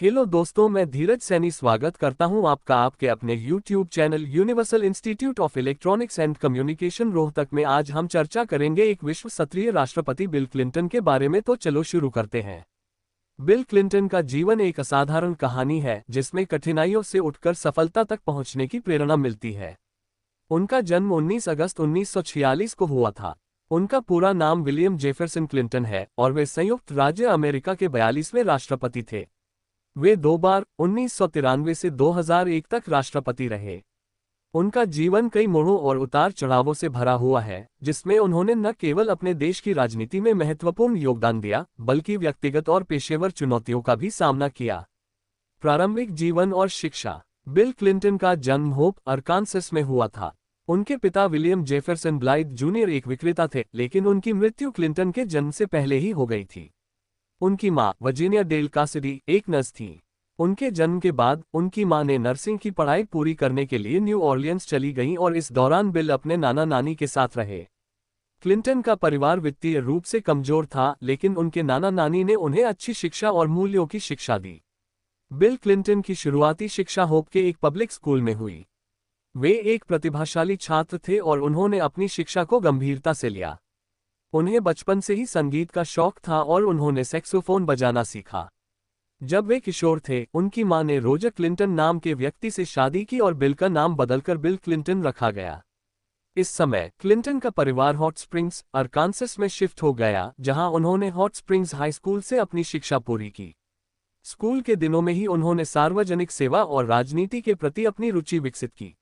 Hello दोस्तों, मैं धीरज सैनी स्वागत करता हूं आपका आपके अपने YouTube channel universal institute of electronics and communication Rohtak में। आज हम चर्चा करेंगे एक विश्व स्तरीय राष्ट्रपति बिल क्लिंटन के बारे में। तो चलो शुरू करते हैं। बिल क्लिंटन का जीवन एक असाधारण कहानी है जिसमें कठिनाइयों से उठकर सफलता तक पहुंचने की प्रेरणा मिलती है। उनका जन्म 19 अगस्त 1946 को हुआ था। उनका पूरा नाम विलियम जेफरसन क्लिंटन है और वे संयुक्त राज्य अमेरिका के 42वें राष्ट्रपति थे। वे 2 बार 1993 से 2001 तक राष्ट्रपति रहे। उनका जीवन कई मोड़ों और उतार चढ़ावों से भरा हुआ है, जिसमें उन्होंने न केवल अपने देश की राजनीति में महत्वपूर्ण योगदान दिया, बल्कि व्यक्तिगत और पेशेवर चुनौतियों का भी सामना किया। प्रारंभिक जीवन और शिक्षा। बिल क्लिंटन का जन्म होप, अरकानसस में हुआ था। उनके पिता विलियम जेफरसन ब्लाइथ जूनियर एक विक्रेता थे, लेकिन उनकी मृत्यु क्लिंटन के जन्म से पहले ही हो गई थी। उनकी मां वर्जीनिया डेल कासिडी एक नर्स थी। उनके जन्म के बाद उनकी मां ने नर्सिंग की पढ़ाई पूरी करने के लिए न्यू ऑरलियंस चली गईं और इस दौरान बिल अपने नाना नानी के साथ रहे। क्लिंटन का परिवार वित्तीय रूप से कमजोर था, लेकिन उनके नाना नानी ने उन्हें अच्छी शिक्षा और मूल्यों की शिक्षा दी। बिल क्लिंटन की शुरुआती शिक्षा होप के एक पब्लिक स्कूल में हुई। वे एक प्रतिभाशाली छात्र थे और उन्होंने अपनी शिक्षा को गंभीरता से लिया। उन्हें बचपन से ही संगीत का शौक था और उन्होंने सैक्सोफोन बजाना सीखा। जब वे किशोर थे, उनकी मां ने रोजर क्लिंटन नाम के व्यक्ति से शादी की और बिल का नाम बदलकर बिल क्लिंटन रखा गया। इस समय क्लिंटन का परिवार हॉट स्प्रिंग्स, अरकानसस में शिफ्ट हो गया, जहां उन्होंने हॉट स्प्रिंग्स हाई स्कूल से अपनी शिक्षा पूरी की। स्कूल के दिनों में ही उन्होंने सार्वजनिक सेवा और राजनीति के प्रति अपनी रुचि विकसित की।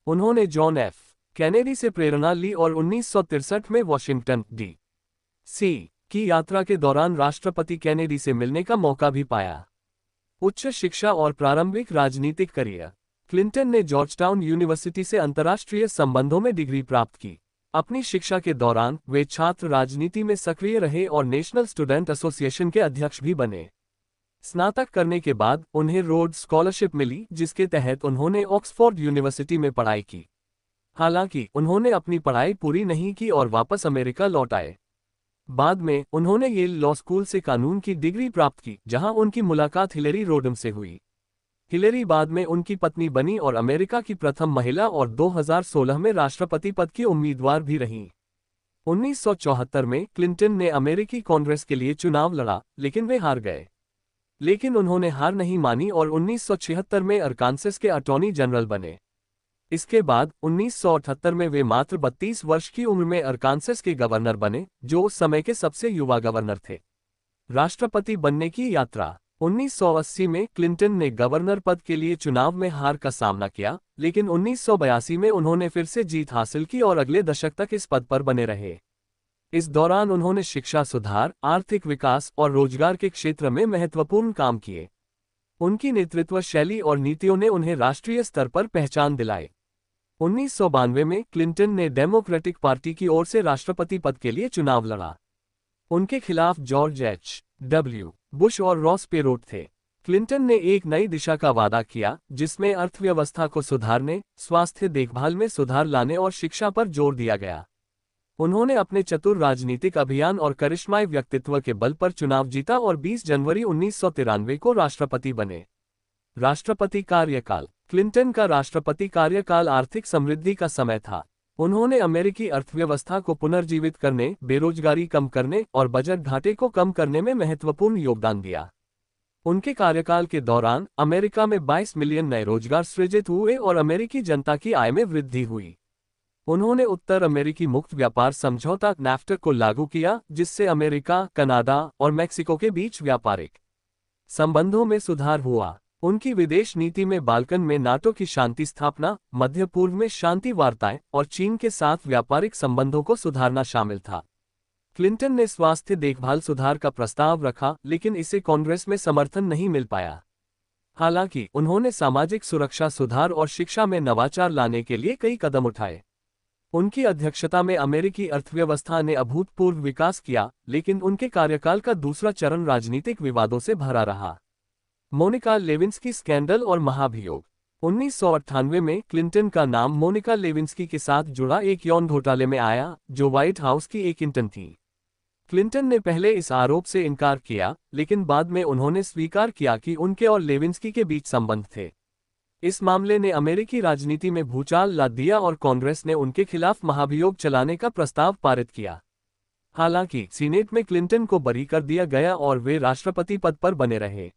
उन्होंने जॉन एफ कैनेडी से प्रेरणा ली और 1963 में वॉशिंगटन डी.सी. की यात्रा के दौरान राष्ट्रपति कैनेडी से मिलने का मौका भी पाया। उच्च शिक्षा और प्रारंभिक राजनीतिक करियर। क्लिंटन ने जॉर्जटाउन यूनिवर्सिटी से अंतर्राष्ट्रीय संबंधों में डिग्री प्राप्त की। अपनी शिक्षा के दौरान वे छात्र राजनीति में सक्रिय रहे और नेशनल स्टूडेंट एसोसिएशन के अध्यक्ष भी बने। स्नातक करने के बाद उन्हें रोड्स स्कॉलरशिप मिली, जिसके तहत उन्होंने ऑक्सफोर्ड यूनिवर्सिटी में पढ़ाई की। हालांकि उन्होंने अपनी पढ़ाई पूरी नहीं की और वापस अमेरिका लौट आए। बाद में उन्होंने येल लॉ स्कूल से कानून की डिग्री प्राप्त की, जहां उनकी मुलाकात हिलेरी रोडम से हुई। हिलेरी बाद में उनकी पत्नी बनी और अमेरिका की प्रथम महिला और 2016 में राष्ट्रपति पद की उम्मीदवार भी रहीं। 1974 में क्लिंटन ने अमेरिकी कांग्रेस के लिए चुनाव लड़ा, लेकिन वे हार गए। लेकिन उन्होंने हार नहीं मानी और 1976 में अरकानसस के अटॉर्नी जनरल बने। इसके बाद 1978 में वे मात्र 32 वर्ष की उम्र में अरकानसस के गवर्नर बने, जो उस समय के सबसे युवा गवर्नर थे। राष्ट्रपति बनने की यात्रा। 1980 में क्लिंटन ने गवर्नर पद के लिए चुनाव में हार का सामना किया, लेकिन 1982 में उन्होंने फिर से जीत हासिल की और अगले दशक तक इस पद पर बने रहे। इस दौरान उन्होंने शिक्षा सुधार, आर्थिक विकास और रोजगार के क्षेत्र में महत्वपूर्ण काम किए। उनकी नेतृत्व शैली और नीतियों ने उन्हें राष्ट्रीय स्तर पर पहचान दिलाई। 1992 में क्लिंटन ने डेमोक्रेटिक पार्टी की ओर से राष्ट्रपति पद के लिए चुनाव लड़ा। उनके खिलाफ जॉर्ज एच.डब्ल्यू. बुश और रॉस पेरोट थे। क्लिंटन ने एक नई दिशा का वादा किया, जिसमें अर्थव्यवस्था को सुधारने, स्वास्थ्य देखभाल में सुधार लाने और शिक्षा पर जोर दिया गया। उन्होंने अपने चतुर राजनीतिक अभियान और करिश्माई व्यक्तित्व के बल पर चुनाव जीता और 20 जनवरी 1993 को राष्ट्रपति बने। राष्ट्रपति कार्यकाल। क्लिंटन का राष्ट्रपति कार्यकाल आर्थिक समृद्धि का समय था। उन्होंने अमेरिकी अर्थव्यवस्था को पुनर्जीवित करने, बेरोजगारी कम करने और बजट घाटे को कम करने में महत्वपूर्ण योगदान दिया। उनके कार्यकाल के दौरान अमेरिका में 22 मिलियन नए रोजगार सृजित हुए और अमेरिकी जनता की आय में वृद्धि हुई। उन्होंने उत्तर अमेरिकी मुक्त व्यापार समझौता NAFTA को लागू किया, जिससे अमेरिका, कनाडा और मेक्सिको के बीच व्यापारिक संबंधों में सुधार हुआ। उनकी विदेश नीति में बाल्कन में नाटो की शांति स्थापना, मध्य पूर्व में शांति वार्ताएं और चीन के साथ व्यापारिक संबंधों को सुधारना शामिल था। क्लिंटन ने स्वास्थ्य देखभाल सुधार का प्रस्ताव रखा, लेकिन इसे कांग्रेस में समर्थन नहीं मिल पाया। हालांकि उन्होंने सामाजिक सुरक्षा सुधार और शिक्षा में नवाचार लाने के लिए कई कदम उठाए। उनकी अध्यक्षता में अमेरिकी अर्थव्यवस्था ने अभूतपूर्व विकास किया, लेकिन उनके कार्यकाल का दूसरा चरण राजनीतिक विवादों से भरा रहा। मोनिका लेविंस्की स्कैंडल और महाभियोग। 1998 में क्लिंटन का नाम मोनिका लेविंस्की के साथ जुड़ा एक यौन घोटाले में आया, जो व्हाइट हाउस की एक इंटर्न थी। क्लिंटन ने पहले इस आरोप से इनकार किया, लेकिन बाद में उन्होंने स्वीकार किया कि उनके और लेविंस्की के बीच संबंध थे। इस मामले ने अमेरिकी राजनीति में भूचाल ला दिया और कांग्रेस ने उनके खिलाफ महाभियोग चलाने का प्रस्ताव पारित किया। हालांकि सीनेट में क्लिंटन को बरी कर दिया गया और वे राष्ट्रपति पद पर बने रहे।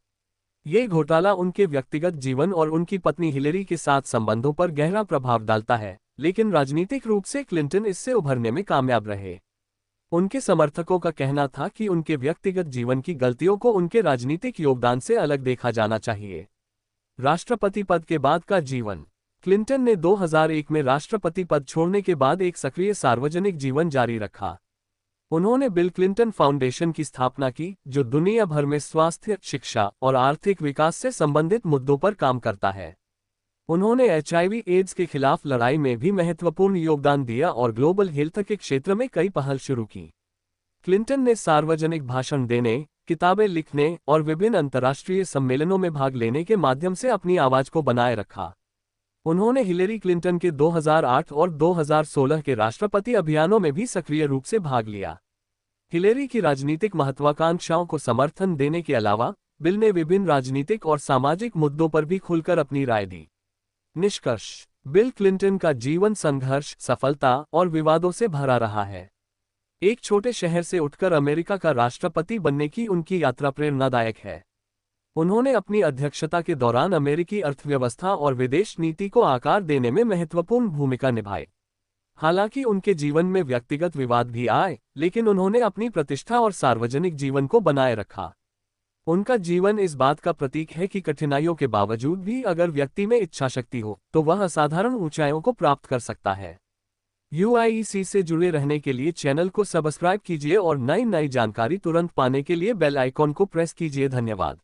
ये घोटाला उनके व्यक्तिगत जीवन और उनकी पत्नी हिलेरी के साथ संबंधों पर गहरा प्रभाव डालता है, लेकिन राजनीतिक रूप से क्लिंटन इससे उभरने में कामयाब रहे। उनके समर्थकों का कहना था कि उनके व्यक्तिगत जीवन की गलतियों को उनके राजनीतिक योगदान से अलग देखा जाना चाहिए। राष्ट्रपति पद के बाद का जीवन। क्लिंटन ने 2001 में राष्ट्रपति पद छोड़ने के बाद एक सक्रिय सार्वजनिक जीवन जारी रखा। उन्होंने बिल क्लिंटन फाउंडेशन की स्थापना की, जो दुनिया भर में स्वास्थ्य, शिक्षा और आर्थिक विकास से संबंधित मुद्दों पर काम करता है। उन्होंने HIV एड्स के खिलाफ लड़ाई में भी महत्वपूर्ण योगदान दिया और ग्लोबल हेल्थ के क्षेत्र में कई पहल शुरू की। क्लिंटन ने सार्वजनिक भाषण देने, किताबें लिखने और विभिन्न अंतर्राष्ट्रीय सम्मेलनों में भाग लेने के माध्यम से अपनी आवाज को बनाए रखा। उन्होंने हिलेरी क्लिंटन के 2008 और 2016 के राष्ट्रपति अभियानों में भी सक्रिय रूप से भाग लिया। हिलेरी की राजनीतिक महत्वाकांक्षाओं को समर्थन देने के अलावा बिल ने विभिन्न राजनीतिक और सामाजिक मुद्दों पर भी खुलकर अपनी राय दी। निष्कर्ष: बिल क्लिंटन का जीवन संघर्ष, सफलता और विवादों से भरा रहा है। एक छोटे शहर से उठकर अमेरिका का राष्ट्रपति बनने की उनकी यात्रा प्रेरणादायक है। उन्होंने अपनी अध्यक्षता के दौरान अमेरिकी अर्थव्यवस्था और विदेश नीति को आकार देने में महत्वपूर्ण भूमिका निभाई। हालांकि उनके जीवन में व्यक्तिगत विवाद भी आए, लेकिन उन्होंने अपनी प्रतिष्ठा और सार्वजनिक जीवन को बनाए रखा। उनका जीवन इस बात का प्रतीक है कि कठिनाइयों के बावजूद भी अगर व्यक्ति में इच्छाशक्ति हो, तो वह असाधारण ऊंचाइयों को प्राप्त कर सकता है। UIEC से जुड़े रहने के लिए चैनल को सब्सक्राइब कीजिए और नई जानकारी तुरंत पाने के लिए बेल आइकॉन को प्रेस कीजिए। धन्यवाद।